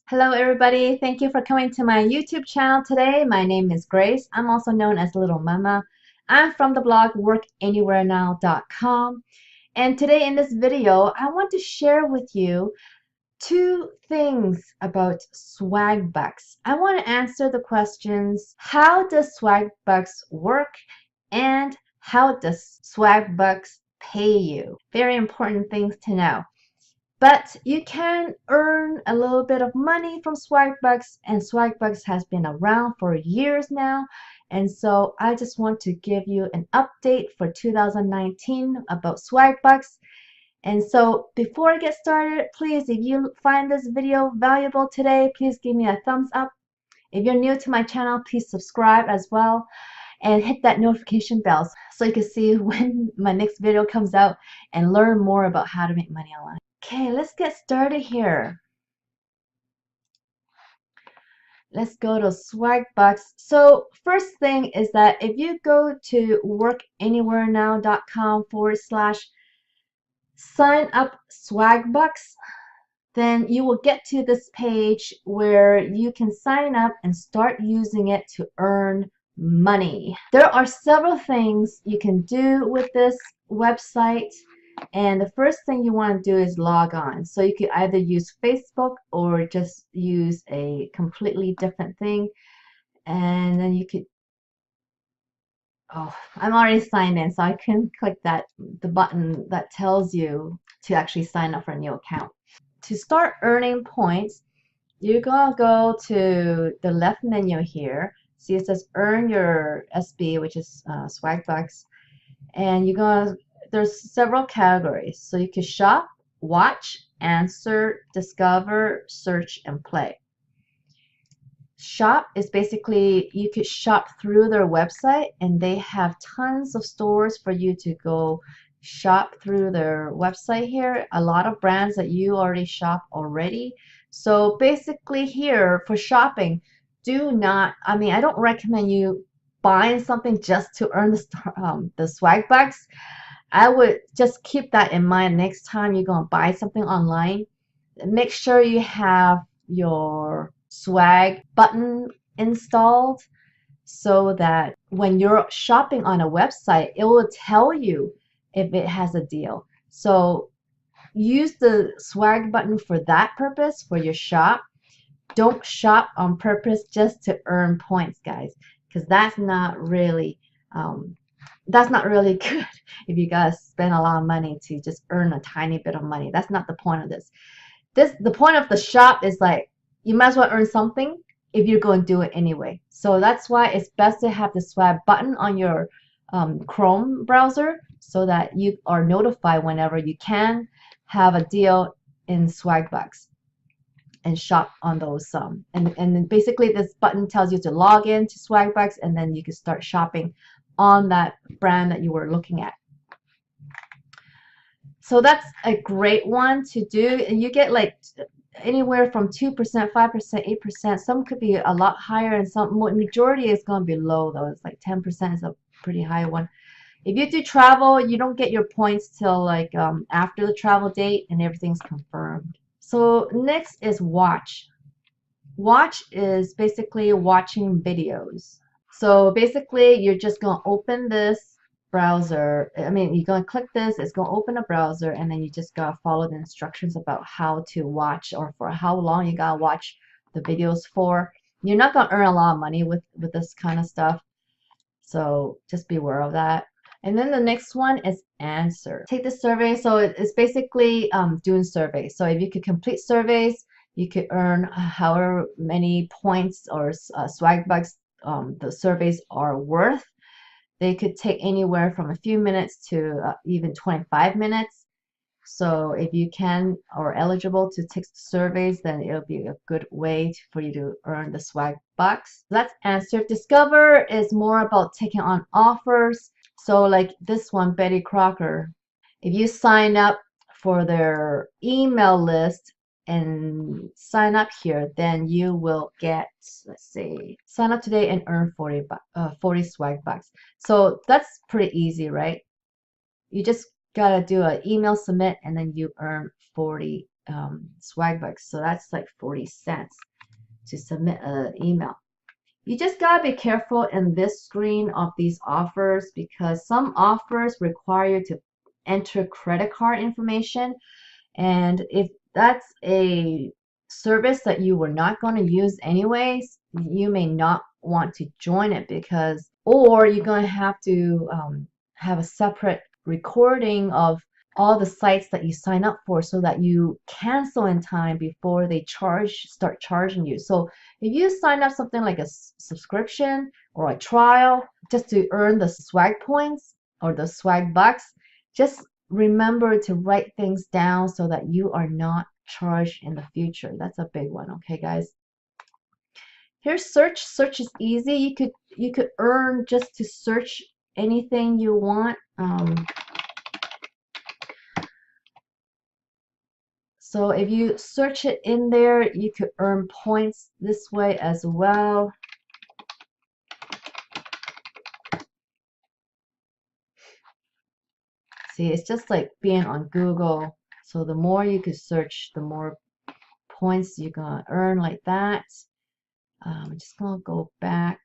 Hello everybody, thank you for coming to my YouTube channel today. My name is Grace. I'm also known as Littlemama. I'm from the blog workanywherenow.com, and today in this video I want to share with you two things about Swagbucks. I want to answer the questions: how does Swagbucks work and how does Swagbucks pay you? Very important things to know. But you can earn a little bit of money from Swagbucks, and Swagbucks has been around for years now. And so I just want to give you an update for 2019 about Swagbucks. And so before I get started, please, if you find this video valuable today, please give me a thumbs up. If you're new to my channel, please subscribe as well and hit that notification bell so you can see when my next video comes out and learn more about how to make money online. Okay, let's get started here. Let's go to Swagbucks. So first thing is that if you go to workanywherenow.com/sign up Swagbucks, then you will get to this page where you can sign up and start using it to earn money. There are several things you can do with this website. And the first thing you want to do is log on. So you could either use Facebook or just use a completely different thing. And then you could, oh, I'm already signed in, so I can click the button that tells you to actually sign up for a new account. To start earning points, you're gonna go to the left menu here. See, it says earn your SB, which is Swagbucks, and you're gonna there's several categories. So you can shop, watch, answer, discover, search, and play. Shop is basically you could shop through their website, and they have tons of stores for you to go shop through their website here. A lot of brands that you already shop already. So basically here for shopping, I don't recommend you buying something just to earn the Swagbucks. I would just keep that in mind next time you're going to buy something online. Make sure you have your swag button installed so that when you're shopping on a website, it will tell you if it has a deal. So use the swag button for that purpose, for your shop. Don't shop on purpose just to earn points, guys, because that's not really good if you guys spend a lot of money to just earn a tiny bit of money. That's not the point of this. The point of the shop is like you might as well earn something if you're going to do it anyway. So that's why it's best to have the swag button on your Chrome browser so that you are notified whenever you can have a deal in Swagbucks and shop on those and then basically this button tells you to log in to Swagbucks, and then you can start shopping on that brand that you were looking at. So that's a great one to do, and you get like anywhere from 2%, 5%, 8%. Some could be a lot higher, and some majority is going to be low though. It's like 10% is a pretty high one. If you do travel, you don't get your points till like after the travel date and everything's confirmed. So next is watch. Watch is basically watching videos. So basically, you're just going to open this browser. You're going to click this. It's going to open a browser, and then you just got to follow the instructions about how to watch or for how long you got to watch the videos for. You're not going to earn a lot of money with this kind of stuff. So just be aware of that. And then the next one is answer. Take the survey. So it's basically doing surveys. So if you could complete surveys, you could earn however many points or Swagbucks the surveys are worth. They could take anywhere from a few minutes to even 25 minutes. So if you can or eligible to take surveys, then it'll be a good way for you to earn the Swagbucks. Let's answer. Discover is more about taking on offers. So like this one, Betty Crocker, if you sign up for their email list and sign up here, then you will get, let's see, sign up today and earn 40 Swagbucks. So that's pretty easy, right? You just gotta do an email submit, and then you earn 40 Swagbucks. So that's like 40 cents to submit an email. You just gotta be careful in this screen of these offers because some offers require you to enter credit card information, and if that's a service that you were not going to use anyways, you may not want to join it because, or you're going to have to have a separate recording of all the sites that you sign up for so that you cancel in time before they start charging you. So if you sign up something like a subscription or a trial just to earn the swag points or the swag bucks, just remember to write things down so that you are not charged in the future. That's a big one, okay guys? Here's search. Search is easy. You could earn just to search anything you want. So if you search it in there, you could earn points this way as well. See, it's just like being on Google. So the more you could search, the more points you're gonna earn like that. I'm just gonna go back.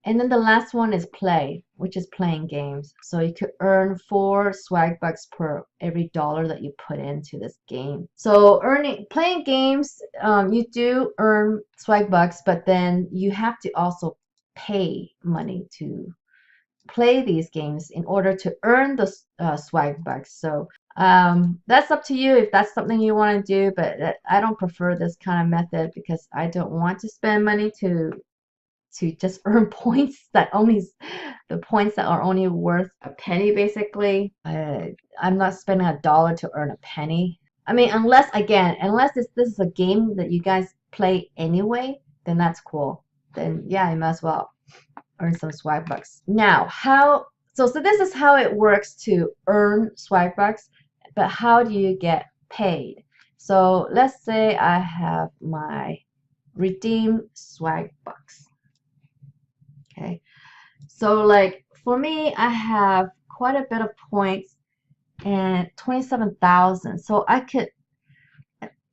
And then the last one is play, which is playing games. So you could earn 4 swag bucks per every dollar that you put into this game. So playing games, you do earn swag bucks, but then you have to also pay money to play these games in order to earn the swag bucks. So that's up to you if that's something you want to do, but I don't prefer this kind of method because I don't want to spend money to just earn points that the points that are only worth a penny basically. I'm not spending $1 to earn a penny. I mean, unless this is a game that you guys play anyway, then that's cool. Then yeah, you might as well earn some swag bucks. Now, so this is how it works to earn swag bucks, but how do you get paid? So let's say I have my redeem swag bucks. Okay, so like for me, I have quite a bit of points and 27,000. So I could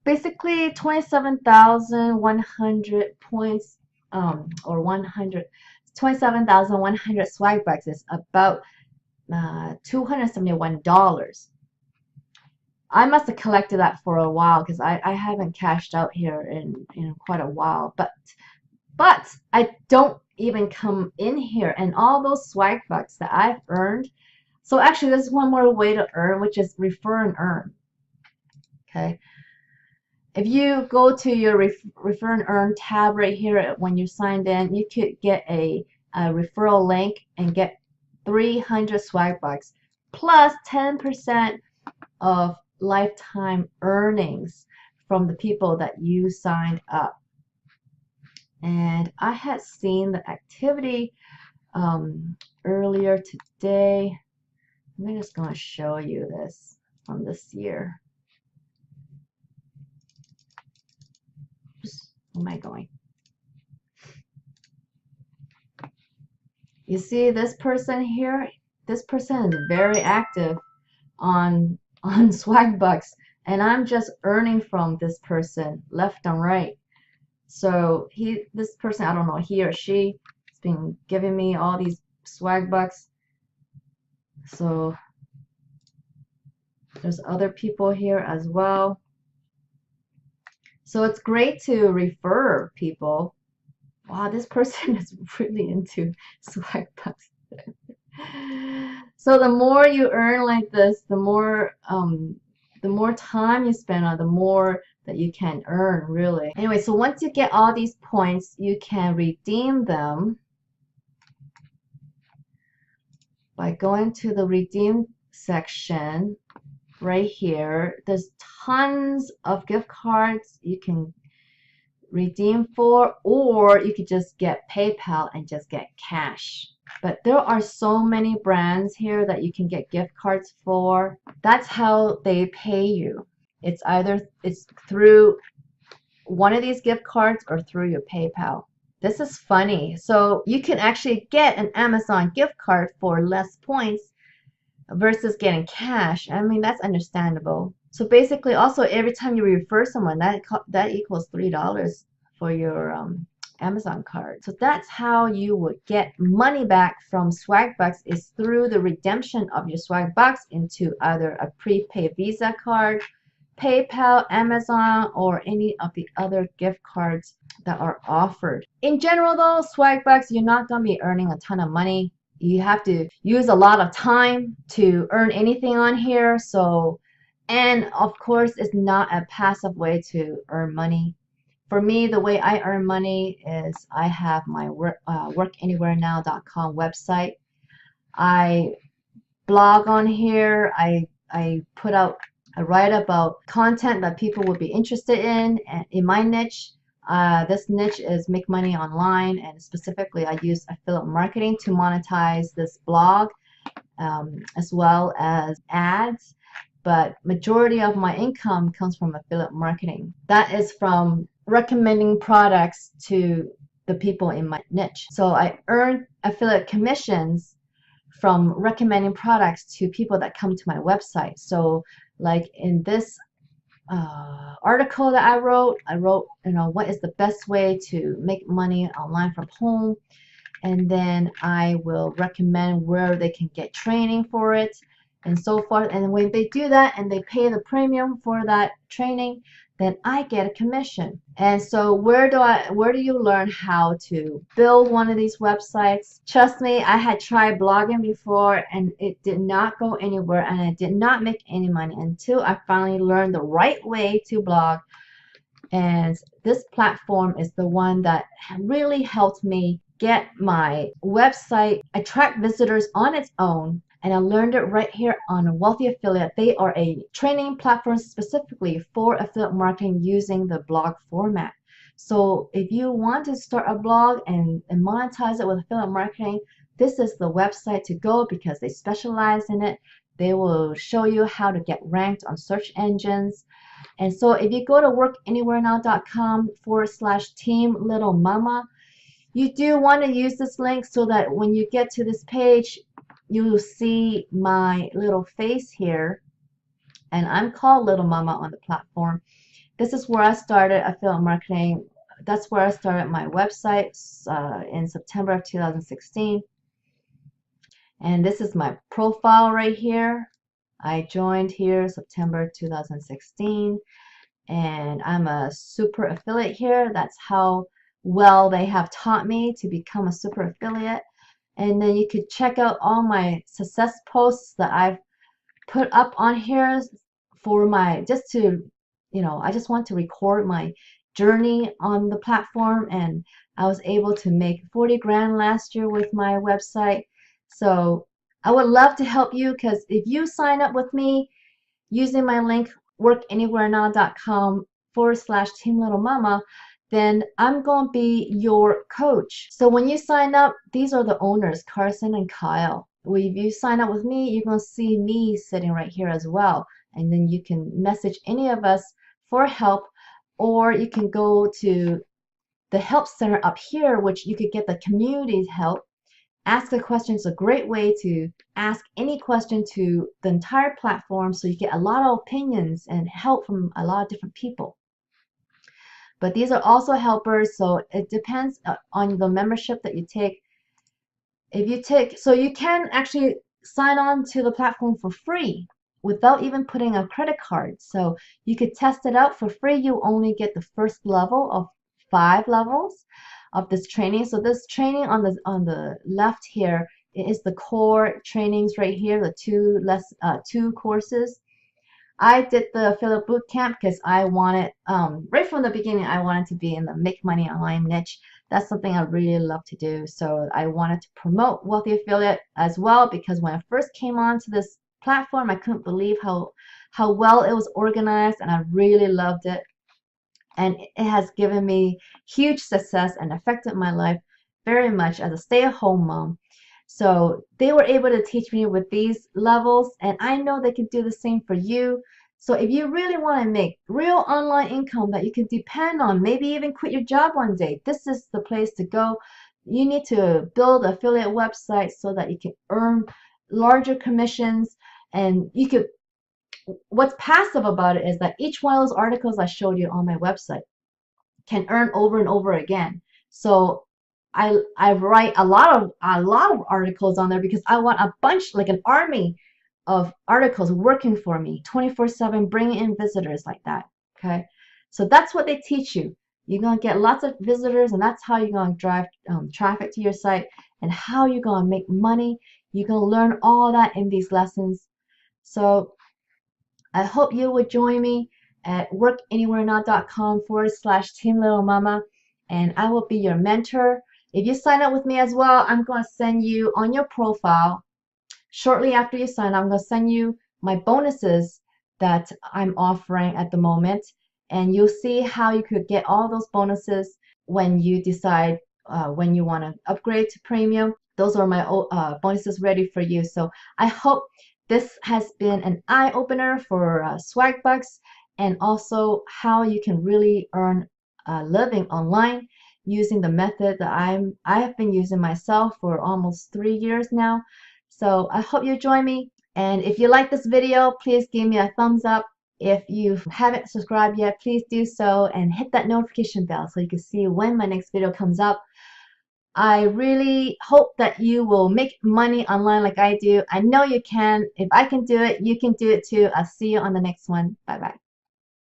basically 27,100 points, or 27,100 swag bucks is about $271. I must have collected that for a while because I haven't cashed out here in quite a while, but I don't even come in here, and all those swag bucks that I've earned. So actually there's one more way to earn, which is refer and earn. Okay, if you go to your refer and earn tab right here when you're signed in, you could get a referral link and get 300 swag bucks plus 10% of lifetime earnings from the people that you signed up. And I had seen the activity earlier today. I'm just going to show you this from this year. Where am I going? You see this person here? This person is very active on Swagbucks, and I'm just earning from this person left and right. So this person, I don't know, he or she has been giving me all these swag bucks. So there's other people here as well. So it's great to refer people. Wow, this person is really into swag bucks. So the more you earn like this, the more time you spend on, the more that you can earn, really. Anyway, so once you get all these points, you can redeem them by going to the redeem section right here. There's tons of gift cards you can redeem for, or you could just get PayPal and just get cash. But there are so many brands here that you can get gift cards for. That's how they pay you. It's through one of these gift cards or through your PayPal. This is funny. So you can actually get an Amazon gift card for less points versus getting cash. I mean, that's understandable. So basically, also every time you refer someone, that equals $3 for your Amazon card. So that's how you would get money back from Swagbucks, is through the redemption of your Swagbucks into either a prepaid Visa card, PayPal, Amazon, or any of the other gift cards that are offered. In general though, Swagbucks, you're not going to be earning a ton of money. You have to use a lot of time to earn anything on here. So, and of course, it's not a passive way to earn money. For me, the way I earn money is I have my workanywherenow.com website. I blog on here. I put out, I write about content that people would be interested in my niche. This niche is make money online, and specifically I use affiliate marketing to monetize this blog, as well as ads. But majority of my income comes from affiliate marketing. That is from recommending products to the people in my niche. So I earn affiliate commissions from recommending products to people that come to my website. So like in this article that I wrote, what is the best way to make money online from home, and then I will recommend where they can get training for it and so forth. And when they do that and they pay the premium for that training, then I get a commission. And so where do you learn how to build one of these websites? Trust me, I had tried blogging before and it did not go anywhere, and I did not make any money until I finally learned the right way to blog. And this platform is the one that really helped me get my website attract visitors on its own. And I learned it right here on Wealthy Affiliate. They are a training platform specifically for affiliate marketing using the blog format. So if you want to start a blog and monetize it with affiliate marketing, this is the website to go, because they specialize in it. They will show you how to get ranked on search engines. And so if you go to workanywherenow.com/team Littlemama, you do want to use this link so that when you get to this page, you will see my little face here. And I'm called Littlemama on the platform. This is where I started affiliate marketing. That's where I started my website in September of 2016. And this is my profile right here. I joined here September 2016. And I'm a super affiliate here. That's how well they have taught me to become a super affiliate. And then you could check out all my success posts that I've put up on here for my, just to, I just want to record my journey on the platform. And I was able to make 40 grand last year with my website. So I would love to help you, because if you sign up with me using my link workanywherenow.com/team Littlemama, then I'm going to be your coach. So when you sign up, these are the owners, Carson and Kyle. If you sign up with me, you're going to see me sitting right here as well. And then you can message any of us for help, or you can go to the help center up here, which you could get the community help. Ask a question is a great way to ask any question to the entire platform, so you get a lot of opinions and help from a lot of different people. But these are also helpers, so it depends on the membership that you take. So you can actually sign on to the platform for free without even putting a credit card. So you could test it out for free. You only get the first level of 5 levels of this training. So this training on the left here is the core trainings right here, the two courses. I did the affiliate bootcamp because I wanted, right from the beginning, I wanted to be in the make money online niche. That's something I really love to do. So I wanted to promote Wealthy Affiliate as well, because when I first came onto this platform, I couldn't believe how well it was organized, and I really loved it. And it has given me huge success and affected my life very much as a stay-at-home mom. So they were able to teach me with these levels, and I know they can do the same for you. So if you really want to make real online income that you can depend on, maybe even quit your job one day, this is the place to go. You need to build an affiliate website so that you can earn larger commissions, and you could what's passive about it is that each one of those articles I showed you on my website can earn over and over again. So I write a lot of articles on there because I want a bunch, like an army of articles working for me 24/7, bringing in visitors like that. Okay, so that's what they teach you. You're gonna get lots of visitors, and that's how you're gonna drive traffic to your site, and how you're gonna make money. You're gonna learn all that in these lessons. So I hope you would join me at workanywherenow.com/Team Littlemama, and I will be your mentor. If you sign up with me as well, I'm going to send you on your profile, shortly after you sign up, I'm going to send you my bonuses that I'm offering at the moment, and you'll see how you could get all those bonuses when you decide when you want to upgrade to premium. Those are my bonuses ready for you. So I hope this has been an eye-opener for Swagbucks, and also how you can really earn a living online using the method that I have been using myself for almost 3 years now. So I hope you join me. And if you like this video, please give me a thumbs up. If you haven't subscribed yet, please do so, and hit that notification bell so you can see when my next video comes up. I really hope that you will make money online like I do. I know you can. If I can do it, you can do it too. I'll see you on the next one. Bye bye.